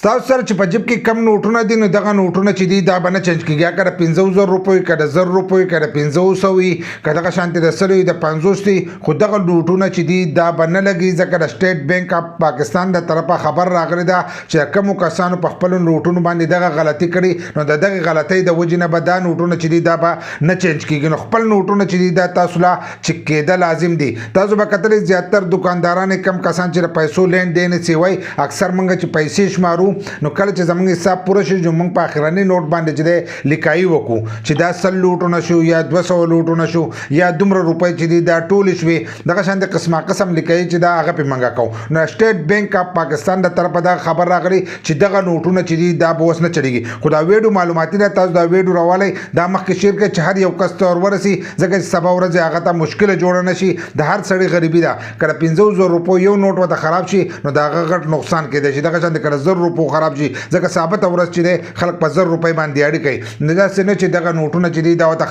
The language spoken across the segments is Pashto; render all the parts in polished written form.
ستاسو سره چې په جیب کې کم نوټونه دي نو دغه نوټونه چې دي دا به نه چینج کېږي. که د 50,000 روپیو که د 1000 روپیو که د 500 وي که دغه شانتې د 100 د 50 دي خو دغه نوټونه چې دي دا به نه لګي ځکه د سټیټ بینک اف پاکستان د طرفه خبر راغلی ده چې کومو کسانو په خپلو نوټونو باندې دغه غلطي کړي نو د دغه غلطۍ د وجې نه به دا نوټونه چې دي دا به نه چینج کېږي. نو خپل نوټونه چې دي دا تاسو لا چک کېده لازم دي. تاسو به کتلی زیاتر دکانداران کم کسان چې د پیسو لین دین یې وایي اکثر موږ چې پیسې شمارو نو کله چې زموږ حساب پوره شي نو موږ په اخرني نوټ باندې چې دی لیکایي وکړو چې دا 100 لوټونه شو یا 200 لوټونه شو یا دومره روپۍ چې دي دا ټولې شوې دغه شان د قسمه قسم لیکایي چې دا هغه پې موږ کوو. نو سټیټ بینک اف پاکستان د طرفه دا خبر راغلی چې دغه نوټونه چې دي دا به اوس نه چلیږي. خو دا ویډیو معلوماتي ده تاسو دا ویډیو راولی دا مخکې شیر کړئ چې هر یو کس ته ورورسي ځکه چې سبا ورځې هغه ته مشکله جوړه نه شي. د هر سړي غریبي ده که د 50,000 روپیو یو نوټ ورته خراب شي نو د هغه غټ نقصان کېدی شي. دغه شان د که د 1000 روپیو خراب شي ځکه ثابته ورځ چې دی خلک په 1000 روپۍ باندې اړې کوي. نو داسې نه چې دغه نوټونه چې دي دا ورته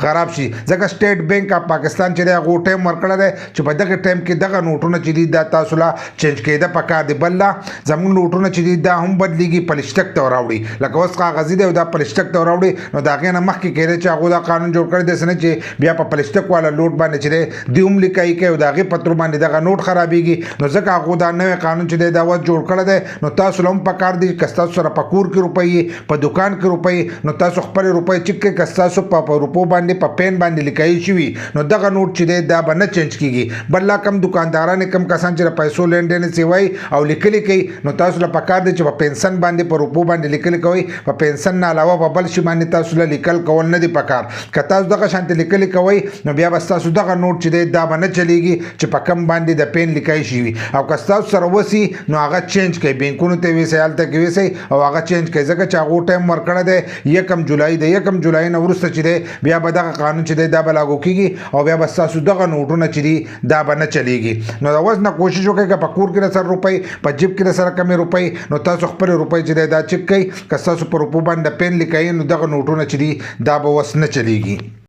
خراب شي ځکه سټیټ بینک اف پاکستان چې دی هغو ټایم ورکړی دی چې په دغه ټایم کې دغه نوټونه چې دي دا تاسو لا چینج کېده پکار دی. بل لا زموږ نوټونه چې دي دا هم بدلېږي پلسټک ته راوړي لکه اوس کاغذي دی او دا پلسټک ته راوړي نو د هغې نه مخکې کېدی چې هغو دا قانون جوړ کړی دی نه چې بیا په پلسټک والا لوټ باندې چې دی دوی هم لیکایي کوي او د هغې په تر باندې دغه نوټ خرابېږي. نو ځکه هغو دا نوی قانون چې دی دا اوس جوړ کړی دی نو تاسو له هم پکار دی که ستاسو سره په کور کې روپۍ په دکان کې روپۍ نو تاسو خپلې روپۍ چک کړئ. که ستاسو په روپو باندې په پین باندې لیکایي شوي نو دغه نوټ چې دی دا به نه چینج کېږي. بل لا کم دکانداران کم کسان چې د پیسو لین دین یې وایي او لیکلي کوي نو تاسو له پکار دی چې په پنسن باندې په روپو باندې لیکلي کوئ. په پنسن نه علاوه په بل شي باندې تاسو له لیکل کول نه دي پکار. که تاسو دغه شانتې لیکلي کوئ نو بیا به ستاسو دغه نوټ چې دی دا به نه چلیږي چې په کم باندې د پین لیکایي شوي. او که ستاسو سره وسي نو هغه چینج کوئ بینکونو ته ویسئ هلته کې ویسئ او هغه چینج کوي ځکه چې هغو ټایم ورکړی دی 1 جولای د 1 جولای نه وروسته چې دی بیا به دغه قانون چې دی دا به لاګو کېږي او بیا به ستاسو دغه نوټونه چې دي دا به نه چلیږي. نو د اوس نه کوشش وکړئ که په کور کې د سره روپۍ په جیب کې د سره کمې روپۍ نو تاسو خپلې روپۍ چې دی دا چک کوئ. که ستاسو په روپو باندې پین لیکایي نو دغه نوټونه چې دي دا به اوس نه چلیږي.